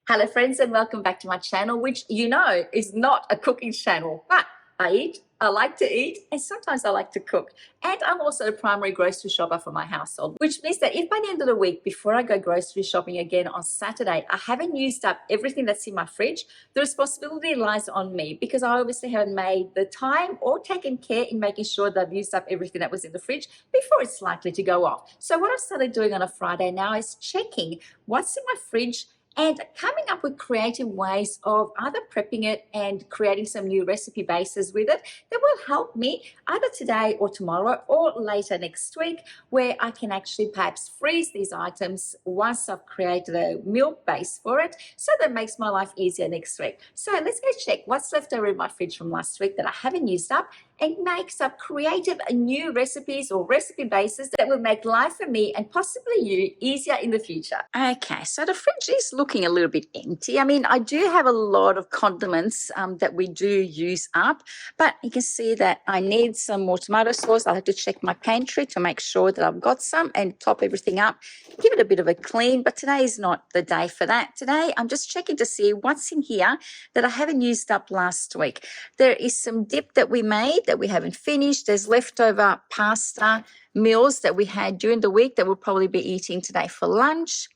Hello friends and welcome back to my channel, which you know is not a cooking channel, but I eat, I like to eat, and sometimes I like to cook. And I'm also a primary grocery shopper for my household, which means that if by the end of the week, before I go grocery shopping again on Saturday, I haven't used up everything that's in my fridge, the responsibility lies on me because I obviously haven't made the time or taken care in making sure that I've used up everything that was in the fridge before it's likely to go off. So what I've started doing on a Friday now is checking what's in my fridge and coming up with creative ways of either prepping it and creating some new recipe bases with it that will help me either today or tomorrow or later next week, where I can actually perhaps freeze these items once I've created a meal base for it, so that makes my life easier next week. So let's go check what's left over in my fridge from last week that I haven't used up and make some creative new recipes or recipe bases that will make life for me and possibly you easier in the future. Okay, so the fridge is looking a little bit empty. I mean, I do have a lot of condiments that we do use up, but you can see that I need some more tomato sauce. I'll have to check my pantry to make sure that I've got some and top everything up, give it a bit of a clean, but today is not the day for that. Today, I'm just checking to see what's in here that I haven't used up last week. There is some dip that we made that we haven't finished. There's leftover pasta meals that we had during the week that we'll probably be eating today for lunch.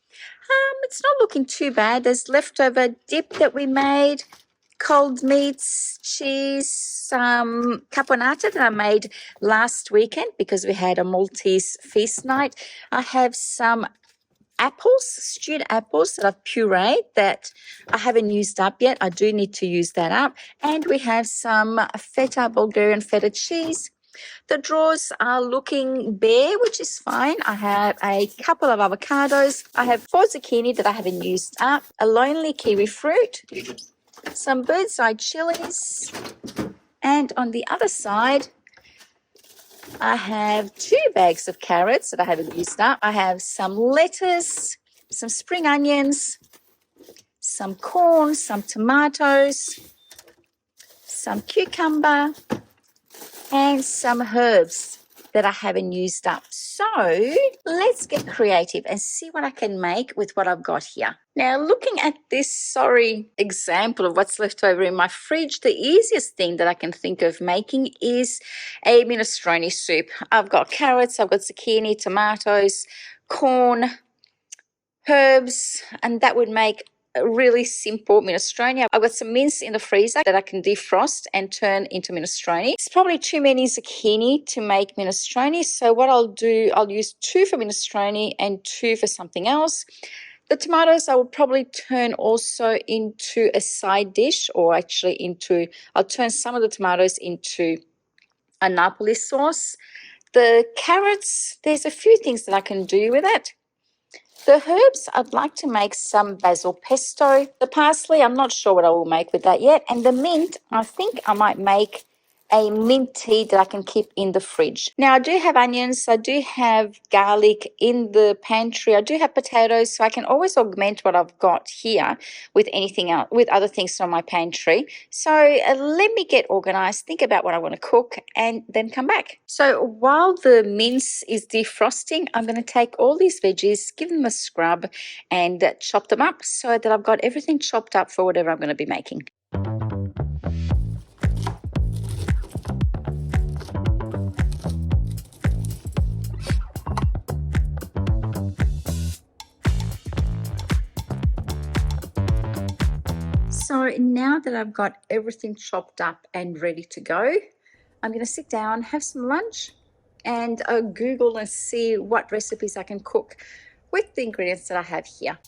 It's not looking too bad. There's leftover dip that we made, cold meats, cheese, some caponata that I made last weekend because we had a Maltese feast night. I have some apples, stewed apples that I've pureed that I haven't used up yet. I do need to use that up. And we have some feta, Bulgarian feta cheese. The drawers are looking bare, which is fine. I have a couple of avocados. I have 4 zucchini that I haven't used up, a lonely kiwi fruit, some bird's eye chilies, and on the other side, I have 2 bags of carrots that I haven't used up. I have some lettuce, some spring onions, some corn, some tomatoes, some cucumber, and some herbs that I haven't used up. So let's get creative and see what I can make with what I've got here. Now, looking at this sorry example of what's left over in my fridge, the easiest thing that I can think of making is a minestrone soup. I've got carrots, I've got zucchini, tomatoes, corn, herbs, and that would make a really simple minestrone. I've got some mince in the freezer that I can defrost and turn into minestrone. It's probably too many zucchini to make minestrone, so what I'll do, I'll use 2 for minestrone and 2 for something else. The tomatoes I will probably turn also into a side dish, or actually I'll turn some of the tomatoes into a Napoli sauce. The carrots, there's a few things that I can do with it. The herbs, I'd like to make some basil pesto. The parsley, I'm not sure what I will make with that yet. And the mint, I think I might make a mint tea that I can keep in the fridge. Now, I do have onions. I do have garlic in the pantry. I do have potatoes, so I can always augment what I've got here with anything else, with other things from my pantry. So let me get organized, think about what I want to cook, and then come back. So while the mince is defrosting, I'm going to take all these veggies, give them a scrub, and chop them up so that I've got everything chopped up for whatever I'm going to be making. So now that I've got everything chopped up and ready to go, I'm going to sit down, have some lunch, and Google and see what recipes I can cook with the ingredients that I have here.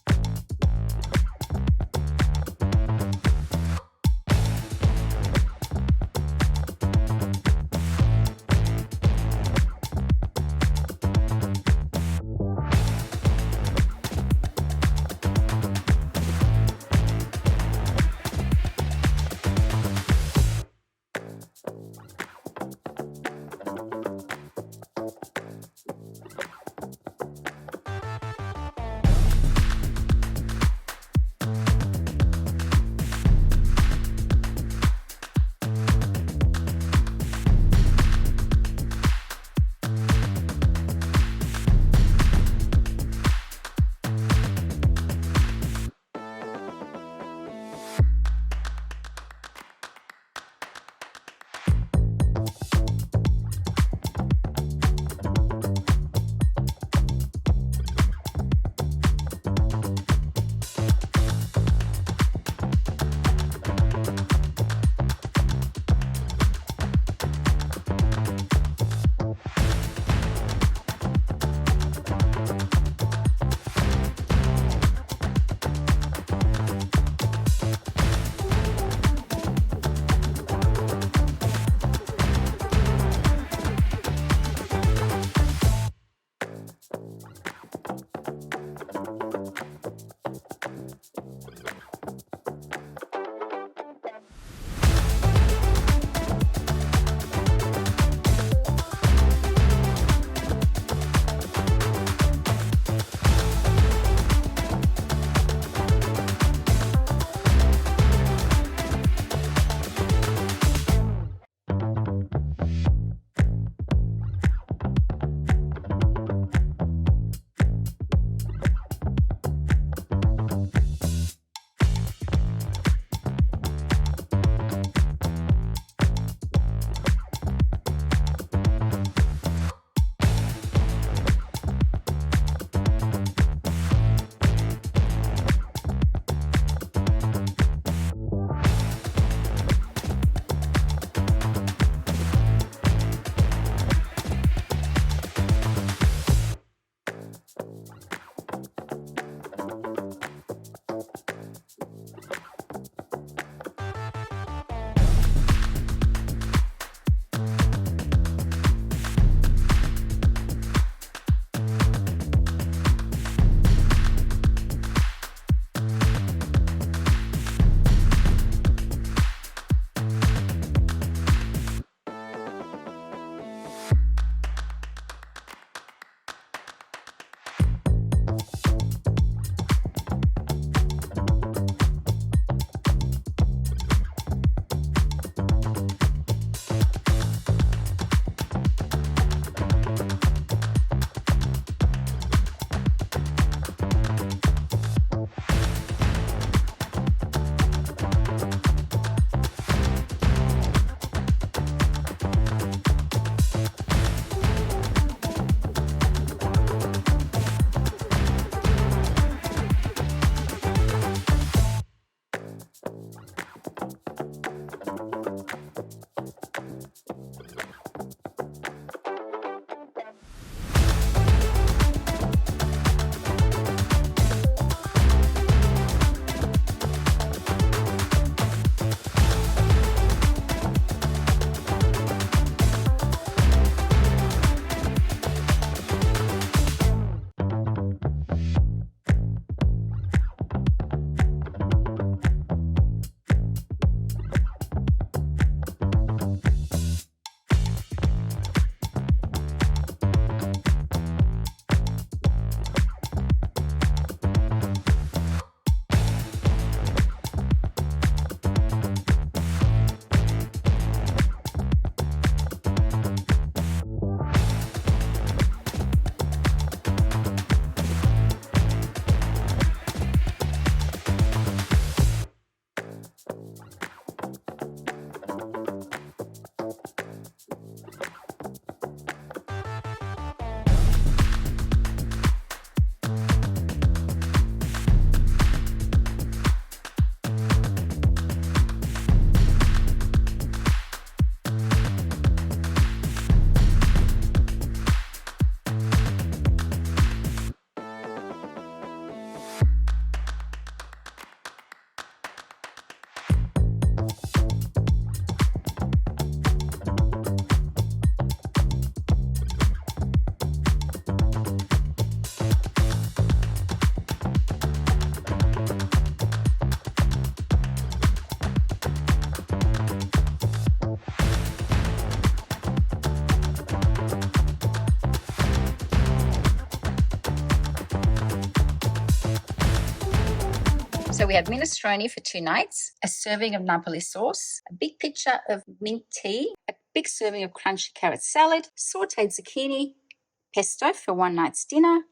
we had minestrone for 2 nights, a serving of Napoli sauce, a big pitcher of mint tea, a big serving of crunchy carrot salad, sautéed zucchini, pesto for 1 night's dinner,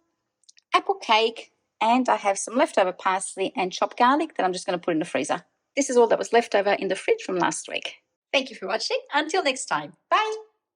apple cake, and I have some leftover parsley and chopped garlic that I'm just going to put in the freezer. This is all that was left over in the fridge from last week. Thank you for watching. Until next time. Bye.